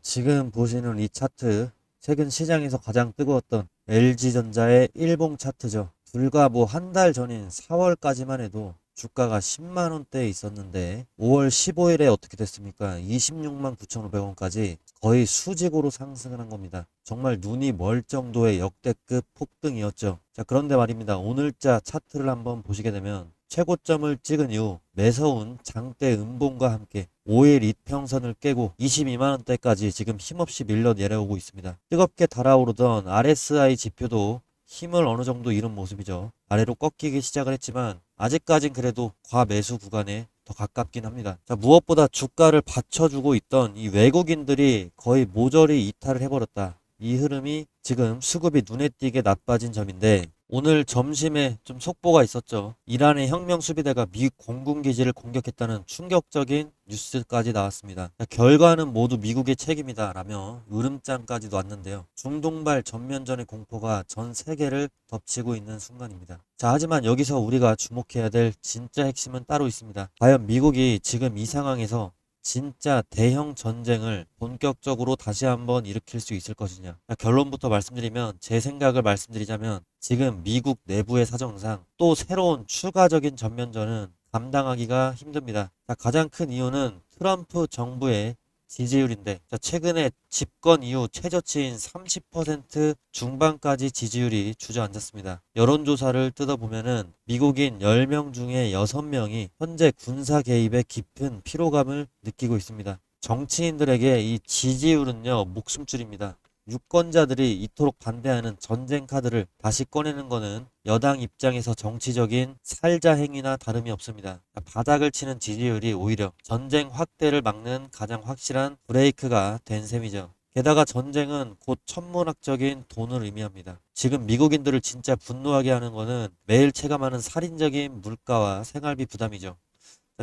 지금 보시는 이 차트, 최근 시장에서 가장 뜨거웠던 LG전자의 일봉 차트죠. 불과 한 달 전인 4월까지만 해도 주가가 10만 원대에 있었는데 5월 15일에 어떻게 됐습니까? 26만 9,500원까지 거의 수직으로 상승을 한 겁니다. 정말 눈이 멀 정도의 역대급 폭등이었죠. 자, 그런데 말입니다. 오늘자 차트를 한번 보시게 되면 최고점을 찍은 이후 매서운 장대 음봉과 함께 5일 이평선을 깨고 22만원대까지 지금 힘없이 밀려 내려오고 있습니다. 뜨겁게 달아오르던 RSI 지표도 힘을 어느 정도 잃은 모습이죠. 아래로 꺾이기 시작을 했지만 아직까진 그래도 과매수 구간에 더 가깝긴 합니다. 자, 무엇보다 주가를 받쳐주고 있던 이 외국인들이 거의 모조리 이탈을 해버렸다. 이 흐름이 지금 수급이 눈에 띄게 나빠진 점인데, 오늘 점심에 좀 속보가 있었죠. 이란의 혁명수비대가 미 공군기지를 공격했다는 충격적인 뉴스까지 나왔습니다. 결과는 모두 미국의 책임이다 라며 으름장까지도 왔는데요. 중동발 전면전의 공포가 전 세계를 덮치고 있는 순간입니다. 자, 하지만 여기서 우리가 주목해야 될 진짜 핵심은 따로 있습니다. 과연 미국이 지금 이 상황에서 진짜 대형 전쟁을 본격적으로 다시 한번 일으킬 수 있을 것이냐. 결론부터 말씀드리면, 제 생각을 말씀드리자면 지금 미국 내부의 사정상 또 새로운 추가적인 전면전은 감당하기가 힘듭니다. 가장 큰 이유는 트럼프 정부의 지지율인데, 최근에 집권 이후 최저치인 30% 중반까지 지지율이 주저앉았습니다. 여론조사를 뜯어보면은 미국인 10명 중에 6명이 현재 군사 개입에 깊은 피로감을 느끼고 있습니다. 정치인들에게 이 지지율은요, 목숨줄입니다. 유권자들이 이토록 반대하는 전쟁 카드를 다시 꺼내는 것은 여당 입장에서 정치적인 살자 행위나 다름이 없습니다. 바닥을 치는 지지율이 오히려 전쟁 확대를 막는 가장 확실한 브레이크가 된 셈이죠. 게다가 전쟁은 곧 천문학적인 돈을 의미합니다. 지금 미국인들을 진짜 분노하게 하는 것은 매일 체감하는 살인적인 물가와 생활비 부담이죠.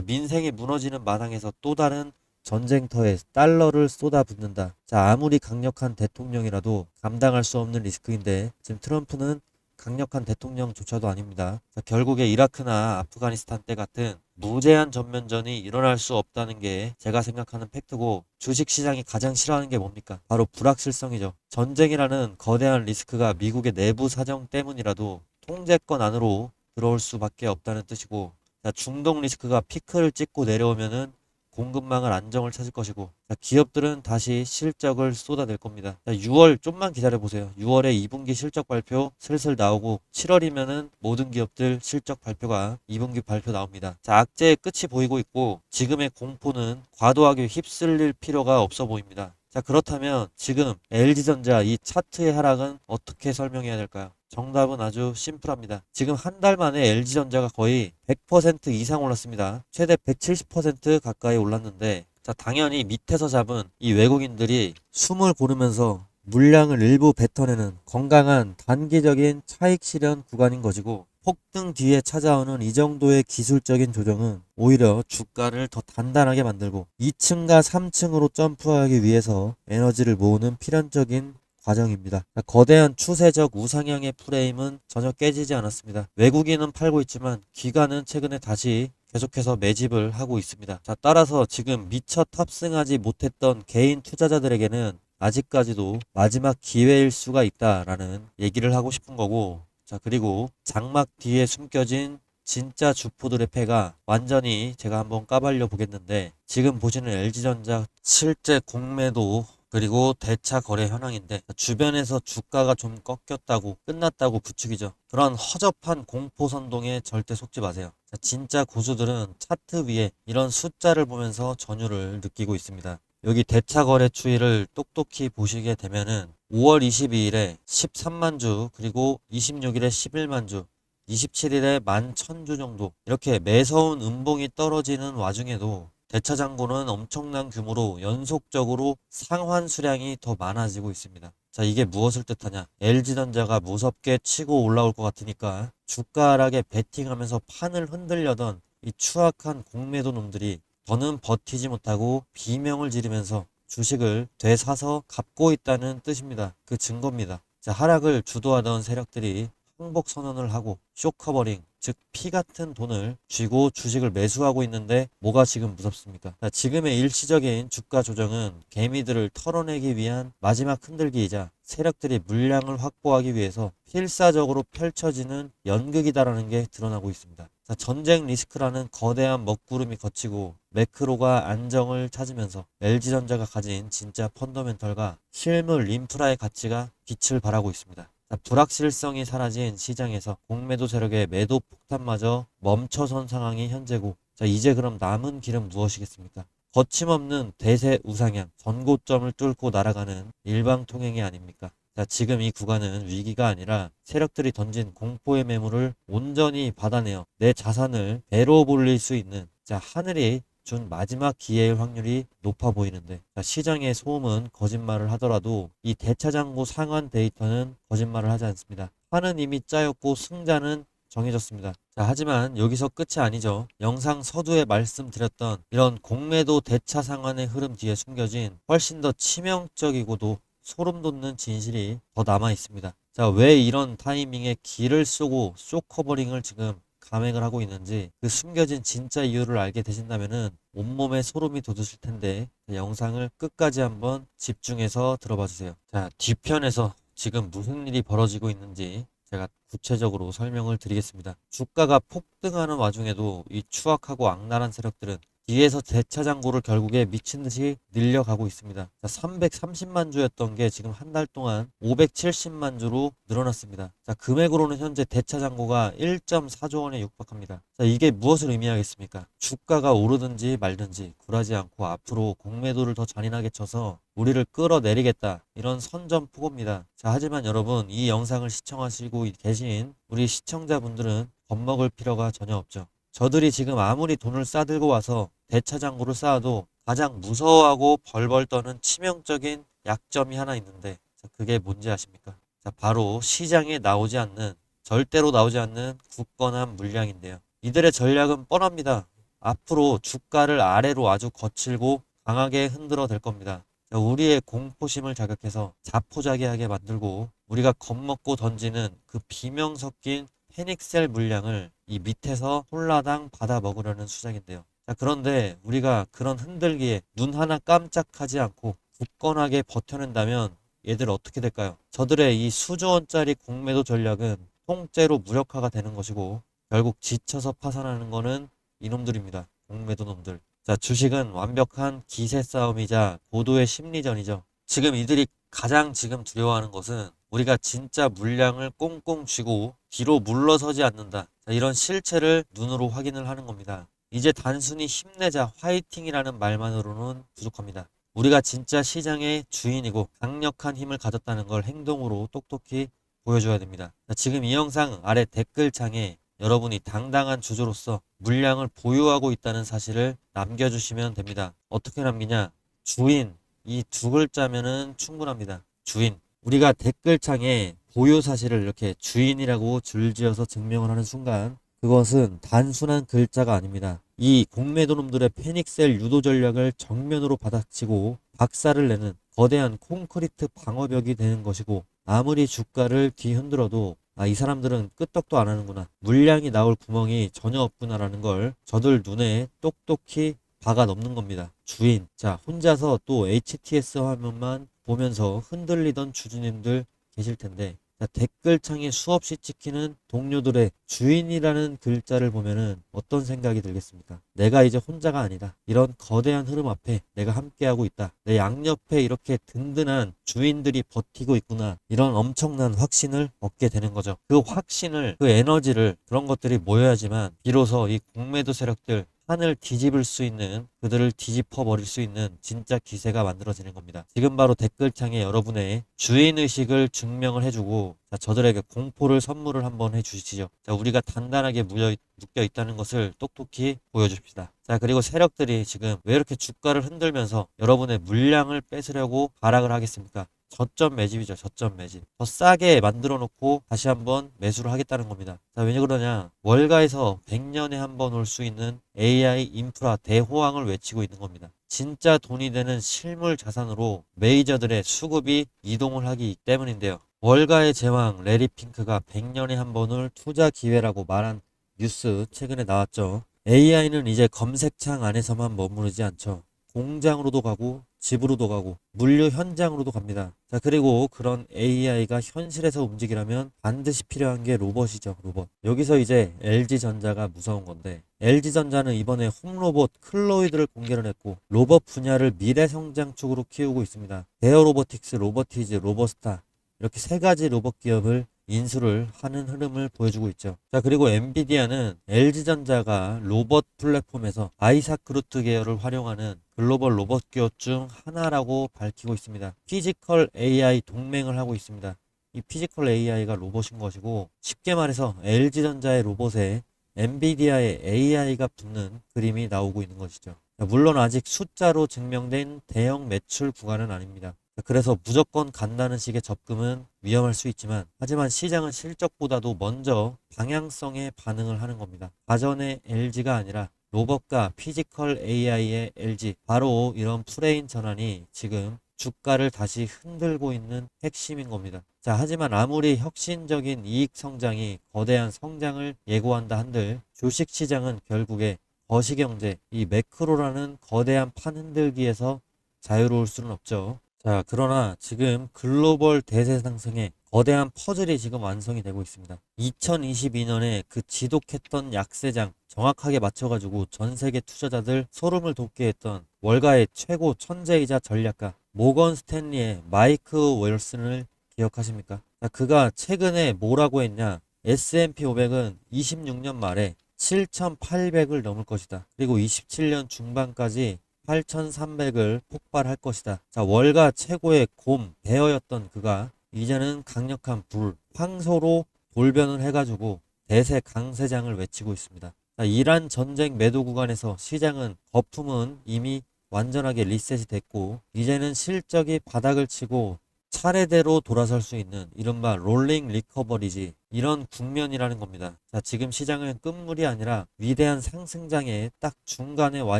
민생이 무너지는 마당에서 또 다른 전쟁터에 달러를 쏟아붓는다. 자, 아무리 강력한 대통령이라도 감당할 수 없는 리스크인데, 지금 트럼프는 강력한 대통령조차도 아닙니다. 자, 결국에 이라크나 아프가니스탄 때 같은 무제한 전면전이 일어날 수 없다는 게 제가 생각하는 팩트고, 주식시장이 가장 싫어하는 게 뭡니까? 바로 불확실성이죠. 전쟁이라는 거대한 리스크가 미국의 내부 사정 때문이라도 통제권 안으로 들어올 수밖에 없다는 뜻이고, 자, 중동 리스크가 피크를 찍고 내려오면은 공급망을 안정을 찾을 것이고, 자, 기업들은 다시 실적을 쏟아낼 겁니다. 자, 6월 좀만 기다려보세요. 6월에 2분기 실적 발표 슬슬 나오고 7월이면은 모든 기업들 실적 발표가 2분기 발표 나옵니다. 자, 악재의 끝이 보이고 있고 지금의 공포는 과도하게 휩쓸릴 필요가 없어 보입니다. 자, 그렇다면 지금 LG전자 이 차트의 하락은 어떻게 설명해야 될까요? 정답은 아주 심플합니다. 지금 한 달 만에 LG전자가 거의 100% 이상 올랐습니다. 최대 170% 가까이 올랐는데, 자, 당연히 밑에서 잡은 이 외국인들이 숨을 고르면서 물량을 일부 뱉어내는 건강한 단기적인 차익 실현 구간인 것이고, 폭등 뒤에 찾아오는 이 정도의 기술적인 조정은 오히려 주가를 더 단단하게 만들고 2층과 3층으로 점프하기 위해서 에너지를 모으는 필연적인 과정입니다. 거대한 추세적 우상향의 프레임은 전혀 깨지지 않았습니다. 외국인은 팔고 있지만 기관은 최근에 다시 계속해서 매집을 하고 있습니다. 자, 따라서 지금 미처 탑승하지 못했던 개인 투자자들에게는 아직까지도 마지막 기회일 수가 있다라는 얘기를 하고 싶은 거고, 자, 그리고 장막 뒤에 숨겨진 진짜 주포들의 패가 완전히 제가 한번 까발려 보겠는데, 지금 보시는 LG전자 실제 공매도 그리고 대차 거래 현황인데, 주변에서 주가가 좀 꺾였다고 끝났다고 부추기죠. 그런 허접한 공포 선동에 절대 속지 마세요. 진짜 고수들은 차트 위에 이런 숫자를 보면서 전율을 느끼고 있습니다. 여기 대차 거래 추이를 똑똑히 보시게 되면은 5월 22일에 13만 주, 그리고 26일에 11만 주, 27일에 11,000주 정도, 이렇게 매서운 음봉이 떨어지는 와중에도 대차장고는 엄청난 규모로 연속적으로 상환 수량이 더 많아지고 있습니다. 자, 이게 무엇을 뜻하냐? LG전자가 무섭게 치고 올라올 것 같으니까 주가 하락에 베팅하면서 판을 흔들려던 이 추악한 공매도 놈들이 더는 버티지 못하고 비명을 지르면서 주식을 되사서 갚고 있다는 뜻입니다. 그 증거입니다. 자, 하락을 주도하던 세력들이 항복 선언을 하고 쇼커버링, 즉 피 같은 돈을 쥐고 주식을 매수하고 있는데 뭐가 지금 무섭습니까? 자, 지금의 일시적인 주가 조정은 개미들을 털어내기 위한 마지막 흔들기이자 세력들이 물량을 확보하기 위해서 필사적으로 펼쳐지는 연극이다라는 게 드러나고 있습니다. 자, 전쟁 리스크라는 거대한 먹구름이 걷히고 매크로가 안정을 찾으면서 LG전자가 가진 진짜 펀더멘털과 실물 인프라의 가치가 빛을 발하고 있습니다. 자, 불확실성이 사라진 시장에서 공매도 세력의 매도 폭탄마저 멈춰선 상황이 현재고, 자, 이제 그럼 남은 길은 무엇이겠습니까? 거침없는 대세 우상향, 전고점을 뚫고 날아가는 일방통행이 아닙니까? 자, 지금 이 구간은 위기가 아니라 세력들이 던진 공포의 매물을 온전히 받아내어 내 자산을 배로 불릴 수 있는, 자, 하늘이 준 마지막 기회일 확률이 높아 보이는데, 자, 시장의 소음은 거짓말을 하더라도 이 대차장고 상환 데이터는 거짓말을 하지 않습니다. 판은 이미 짜였고 승자는 정해졌습니다. 자, 하지만 여기서 끝이 아니죠. 영상 서두에 말씀드렸던 이런 공매도 대차 상환의 흐름 뒤에 숨겨진 훨씬 더 치명적이고도 소름 돋는 진실이 더 남아 있습니다. 자, 왜 이런 타이밍에 기를 쏘고 쇼커버링을 지금 감행을 하고 있는지 그 숨겨진 진짜 이유를 알게 되신다면은 온몸에 소름이 돋으실 텐데, 영상을 끝까지 한번 집중해서 들어봐 주세요. 자, 뒤편에서 지금 무슨 일이 벌어지고 있는지 제가 구체적으로 설명을 드리겠습니다. 주가가 폭등하는 와중에도 이 추악하고 악랄한 세력들은 뒤에서 대차장고를 결국에 미친 듯이 늘려가고 있습니다. 자, 330만 주였던 게 지금 한 달 동안 570만 주로 늘어났습니다. 자, 금액으로는 현재 대차장고가 1.4조 원에 육박합니다. 자, 이게 무엇을 의미하겠습니까? 주가가 오르든지 말든지 굴하지 않고 앞으로 공매도를 더 잔인하게 쳐서 우리를 끌어내리겠다, 이런 선전포고입니다. 자, 하지만 여러분, 이 영상을 시청하시고 계신 우리 시청자분들은 겁먹을 필요가 전혀 없죠. 저들이 지금 아무리 돈을 싸들고 와서 대차장고를 쌓아도 가장 무서워하고 벌벌 떠는 치명적인 약점이 하나 있는데, 자, 그게 뭔지 아십니까? 자, 바로 시장에 나오지 않는, 절대로 나오지 않는 굳건한 물량인데요. 이들의 전략은 뻔합니다. 앞으로 주가를 아래로 아주 거칠고 강하게 흔들어 댈 겁니다. 자, 우리의 공포심을 자극해서 자포자기하게 만들고 우리가 겁먹고 던지는 그 비명 섞인 패닉셀 물량을 이 밑에서 홀라당 받아 먹으려는 수작인데요. 자, 그런데 우리가 그런 흔들기에 눈 하나 깜짝하지 않고 굳건하게 버텨낸다면 얘들 어떻게 될까요? 저들의 이 수조 원짜리 공매도 전략은 통째로 무력화가 되는 것이고, 결국 지쳐서 파산하는 거는 이놈들입니다. 공매도 놈들. 자, 주식은 완벽한 기세 싸움이자 고도의 심리전이죠. 지금 이들이 가장 지금 두려워하는 것은 우리가 진짜 물량을 꽁꽁 쥐고 뒤로 물러서지 않는다, 자, 이런 실체를 눈으로 확인을 하는 겁니다. 이제 단순히 힘내자, 화이팅이라는 말만으로는 부족합니다. 우리가 진짜 시장의 주인이고 강력한 힘을 가졌다는 걸 행동으로 똑똑히 보여줘야 됩니다. 자, 지금 이 영상 아래 댓글창에 여러분이 당당한 주주로서 물량을 보유하고 있다는 사실을 남겨주시면 됩니다. 어떻게 남기냐? 주인, 이 두 글자면은 충분합니다. 주인. 우리가 댓글창에 보유 사실을 이렇게 주인이라고 줄지어서 증명을 하는 순간, 그것은 단순한 글자가 아닙니다. 이 공매도 놈들의 패닉셀 유도 전략을 정면으로 받아치고 박살을 내는 거대한 콘크리트 방어벽이 되는 것이고, 아무리 주가를 뒤흔들어도 이 사람들은 끄떡도 안 하는구나, 물량이 나올 구멍이 전혀 없구나라는 걸 저들 눈에 똑똑히 박아 넘는 겁니다. 주인. 자, 혼자서 또 HTS 화면만 보면서 흔들리던 주주님들 계실 텐데, 자, 댓글창에 수없이 찍히는 동료들의 주인이라는 글자를 보면은 어떤 생각이 들겠습니까? 내가 이제 혼자가 아니다. 이런 거대한 흐름 앞에 내가 함께하고 있다. 내 양옆에 이렇게 든든한 주인들이 버티고 있구나. 이런 엄청난 확신을 얻게 되는 거죠. 그 확신을, 그 에너지를, 그런 것들이 모여야지만 비로소 이 공매도 세력들, 판을 뒤집을 수 있는, 그들을 뒤집어 버릴 수 있는 진짜 기세가 만들어지는 겁니다. 지금 바로 댓글창에 여러분의 주인의식을 증명을 해주고, 자, 저들에게 공포를 선물을 한번 해주시죠. 자, 우리가 단단하게 묶여 있다는 것을 똑똑히 보여줍시다. 자, 그리고 세력들이 지금 왜 이렇게 주가를 흔들면서 여러분의 물량을 뺏으려고 발악을 하겠습니까? 저점 매집이죠. 저점 매집. 더 싸게 만들어 놓고 다시 한번 매수를 하겠다는 겁니다. 자, 왜냐 그러냐? 월가에서 100년에 한 번 올 수 있는 AI 인프라 대호황을 외치고 있는 겁니다. 진짜 돈이 되는 실물 자산으로 메이저들의 수급이 이동을 하기 때문인데요. 월가의 제왕 레리 핑크가 100년에 한 번을 투자 기회라고 말한 뉴스 최근에 나왔죠. AI는 이제 검색창 안에서만 머무르지 않죠. 공장으로도 가고 집으로도 가고 물류 현장으로도 갑니다. 자, 그리고 그런 AI가 현실에서 움직이려면 반드시 필요한 게 로봇이죠. 로봇. 여기서 이제 LG전자가 무서운 건데, LG전자는 이번에 홈로봇 클로이드를 공개를 했고 로봇 분야를 미래 성장축으로 키우고 있습니다. 베어 로보틱스, 로보티즈, 로보스타 이렇게 세 가지 로봇 기업을 인수를 하는 흐름을 보여주고 있죠. 자, 그리고 엔비디아는 LG전자가 로봇 플랫폼에서 아이사크루트 계열을 활용하는 글로벌 로봇 기업 중 하나라고 밝히고 있습니다. 피지컬 AI 동맹을 하고 있습니다. 이 피지컬 AI가 로봇인 것이고, 쉽게 말해서 LG전자의 로봇에 엔비디아의 AI가 붙는 그림이 나오고 있는 것이죠. 물론 아직 숫자로 증명된 대형 매출 구간은 아닙니다. 그래서 무조건 간다는 식의 접근은 위험할 수 있지만, 하지만 시장은 실적보다도 먼저 방향성에 반응을 하는 겁니다. 가전의 LG가 아니라 로봇과 피지컬 AI의 LG, 바로 이런 프레임 전환이 지금 주가를 다시 흔들고 있는 핵심인 겁니다. 자, 하지만 아무리 혁신적인 이익 성장이 거대한 성장을 예고한다 한들 주식시장은 결국에 거시경제, 이 매크로라는 거대한 판 흔들기에서 자유로울 수는 없죠. 자, 그러나 지금 글로벌 대세 상승에 거대한 퍼즐이 지금 완성이 되고 있습니다. 2022년에 그 지독했던 약세장 정확하게 맞춰가지고 전 세계 투자자들 소름을 돋게 했던 월가의 최고 천재이자 전략가 모건 스탠리의 마이크 웰슨을 기억하십니까? 자, 그가 최근에 뭐라고 했냐? S&P 500은 26년 말에 7,800을 넘을 것이다. 그리고 27년 중반까지 8,300을 폭발할 것이다. 자, 월가 최고의 곰, 베어였던 그가 이제는 강력한 불, 황소로 돌변을 해가지고 대세 강세장을 외치고 있습니다. 자, 이란 전쟁 매도 구간에서 시장은 거품은 이미 완전하게 리셋이 됐고, 이제는 실적이 바닥을 치고 차례대로 돌아설 수 있는 이른바 롤링 리커버리지, 이런 국면이라는 겁니다. 자, 지금 시장은 끝물이 아니라 위대한 상승장의 딱 중간에 와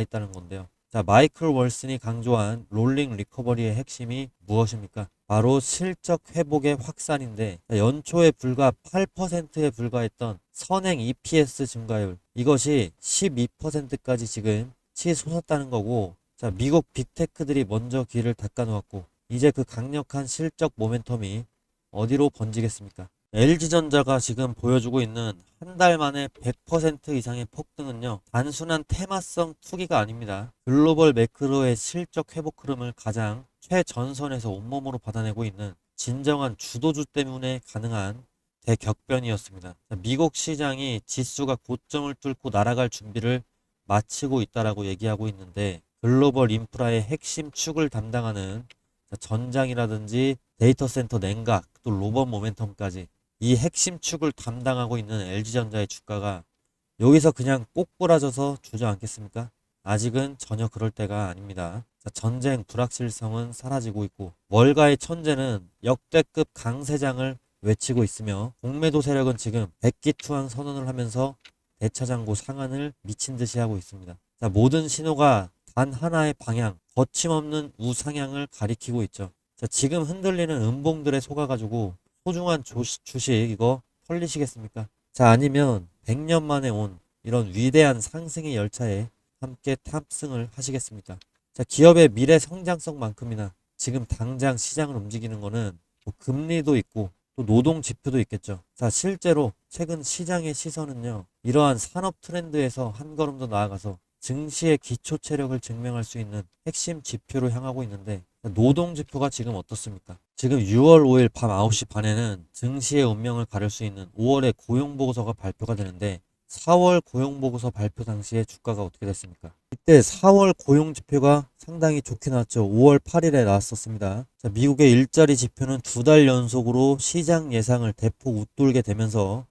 있다는 건데요. 자, 마이클 월슨이 강조한 롤링 리커버리의 핵심이 무엇입니까? 바로 실적 회복의 확산인데, 연초에 불과 8%에 불과했던 선행 EPS 증가율, 이것이 12%까지 지금 치솟았다는 거고, 자, 미국 빅테크들이 먼저 길을 닦아놓았고, 이제 그 강력한 실적 모멘텀이 어디로 번지겠습니까? LG전자가 지금 보여주고 있는 한 달 만에 100% 이상의 폭등은요, 단순한 테마성 투기가 아닙니다. 글로벌 매크로의 실적 회복 흐름을 가장 최전선에서 온몸으로 받아내고 있는 진정한 주도주 때문에 가능한 대격변이었습니다. 미국 시장이 지수가 고점을 뚫고 날아갈 준비를 마치고 있다라고 얘기하고 있는데, 글로벌 인프라의 핵심 축을 담당하는 전장이라든지 데이터 센터 냉각, 또 로봇 모멘텀까지 이 핵심 축을 담당하고 있는 LG전자의 주가가 여기서 그냥 꼬꾸라져서 주저앉겠습니까? 아직은 전혀 그럴 때가 아닙니다. 자, 전쟁 불확실성은 사라지고 있고, 월가의 천재는 역대급 강세장을 외치고 있으며, 공매도 세력은 지금 백기투항 선언을 하면서 대차장고 상한을 미친 듯이 하고 있습니다. 자, 모든 신호가 단 하나의 방향, 거침없는 우상향을 가리키고 있죠. 자, 지금 흔들리는 음봉들에 속아가지고 소중한 주식 이거 털리시겠습니까? 자, 아니면 100년 만에 온 이런 위대한 상승의 열차에 함께 탑승을 하시겠습니까? 자, 기업의 미래 성장성만큼이나 지금 당장 시장을 움직이는 거는 뭐 금리도 있고 또 노동 지표도 있겠죠. 자, 실제로 최근 시장의 시선은요, 이러한 산업 트렌드에서 한 걸음 더 나아가서 증시의 기초 체력을 증명할 수 있는 핵심 지표로 향하고 있는데, 노동 지표가 지금 어떻습니까? 지금 6월 5일 밤 9시 반에는 증시의 운명을 가릴 수 있는 5월의 고용보고서가 발표가 되는데, 4월 고용보고서 발표 당시에 주가가 어떻게 됐습니까? 이때 4월 고용지표가 상당히 좋게 나왔죠. 5월 8일에 나왔었습니다. 자, 미국의 일자리 지표는 2달 연속으로 시장 예상을 대폭 웃돌게 되면서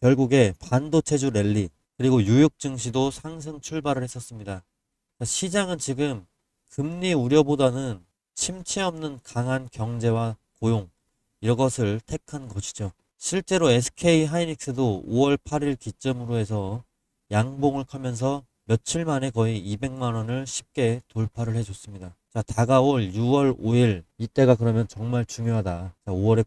결국에 반도체주 랠리, 그리고 뉴욕 증시도 상승 출발을 했었습니다. 자, 시장은 지금 금리 우려보다는 침체 없는 강한 경제와 고용, 이것을 택한 것이죠. 실제로 SK 하이닉스도 5월 8일 기점으로 해서 양봉을 하면서 며칠 만에 거의 200만 원을 쉽게 돌파를 해줬습니다. 자, 다가올 6월 5일 이때가 그러면 정말 중요하다. 자, 5월에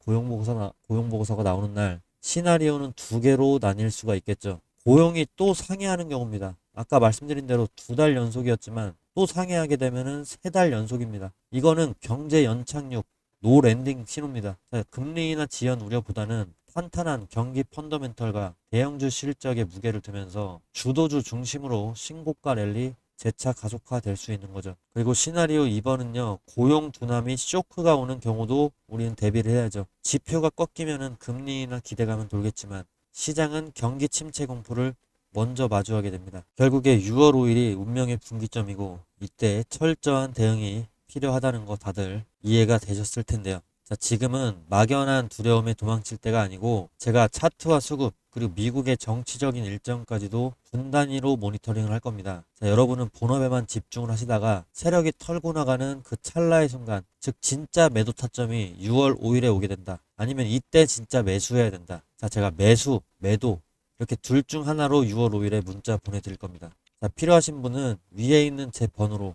고용보고서가 나오는 날 시나리오는 두 개로 나뉠 수가 있겠죠. 고용이 또 상회하는 경우입니다. 아까 말씀드린 대로 2달 연속이었지만 또 상회하게 되면은 3달 연속입니다. 이거는 경제 연착륙, 노 랜딩 신호입니다. 자, 금리나 지연 우려보다는 탄탄한 경기 펀더멘털과 대형주 실적에 무게를 두면서 주도주 중심으로 신고가 랠리 재차 가속화될 수 있는 거죠. 그리고 시나리오 2번은요. 고용 둔화이 쇼크가 오는 경우도 우리는 대비를 해야죠. 지표가 꺾이면은 금리나 기대감은 돌겠지만 시장은 경기 침체 공포를 먼저 마주하게 됩니다. 결국에 6월 5일이 운명의 분기점이고 이때 철저한 대응이 필요하다는 거 다들 이해가 되셨을 텐데요. 자, 지금은 막연한 두려움에 도망칠 때가 아니고 제가 차트와 수급 그리고 미국의 정치적인 일정까지도 분 단위로 모니터링을 할 겁니다. 자, 여러분은 본업에만 집중을 하시다가 세력이 털고 나가는 그 찰나의 순간, 즉 진짜 매도 타점이 6월 5일에 오게 된다. 아니면 이때 진짜 매수해야 된다. 자, 제가 매수, 매도 이렇게 둘 중 하나로 6월 5일에 문자 보내드릴 겁니다. 자, 필요하신 분은 위에 있는 제 번호로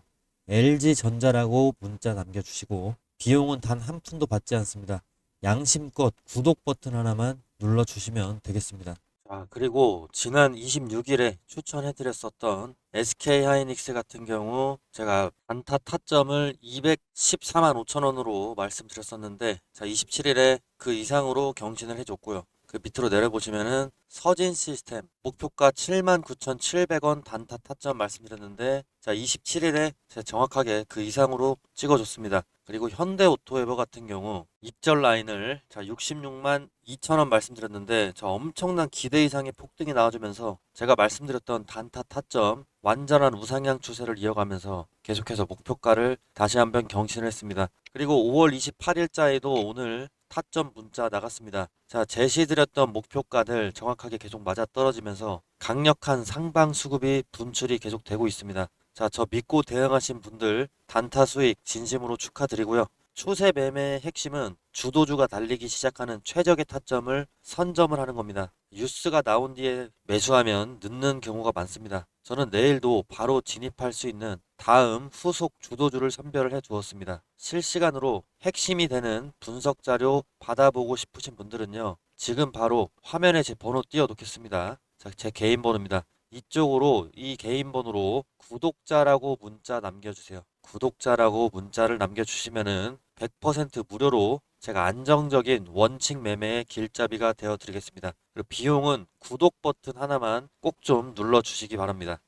LG전자라고 문자 남겨주시고 비용은 단 한 푼도 받지 않습니다. 양심껏 구독 버튼 하나만 눌러주시면 되겠습니다. 자, 그리고 지난 26일에 추천해드렸었던 SK하이닉스 같은 경우 제가 단타 타점을 214만 5천 원으로 말씀드렸었는데 자, 27일에 그 이상으로 경신을 해줬고요. 그 밑으로 내려보시면은 서진 시스템 목표가 79,700원 단타 타점 말씀드렸는데 자 27일에 제가 정확하게 그 이상으로 찍어줬습니다. 그리고 현대오토웨버 같은 경우 입절 라인을 자 66만 2천원 말씀드렸는데 저 엄청난 기대 이상의 폭등이 나와주면서 제가 말씀드렸던 단타 타점 완전한 우상향 추세를 이어가면서 계속해서 목표가를 다시 한번 경신을 했습니다. 그리고 5월 28일자에도 오늘 타점 문자 나갔습니다. 자, 제시드렸던 목표가들 정확하게 계속 맞아떨어지면서 강력한 상방 수급이 분출이 계속되고 있습니다. 자, 저 믿고 대응하신 분들 단타 수익 진심으로 축하드리고요. 추세 매매의 핵심은 주도주가 달리기 시작하는 최적의 타점을 선점을 하는 겁니다. 뉴스가 나온 뒤에 매수하면 늦는 경우가 많습니다. 저는 내일도 바로 진입할 수 있는 다음 후속 주도주를 선별을 해 두었습니다. 실시간으로 핵심이 되는 분석 자료 받아보고 싶으신 분들은요. 지금 바로 화면에 제 번호 띄워 놓겠습니다. 자, 제 개인 번호입니다. 이쪽으로 이 개인 번호로 구독자라고 문자 남겨주세요. 구독자라고 문자를 남겨주시면은 100% 무료로 제가 안정적인 원칙 매매의 길잡이가 되어 드리겠습니다. 그리고 비용은 구독 버튼 하나만 꼭 좀 눌러 주시기 바랍니다.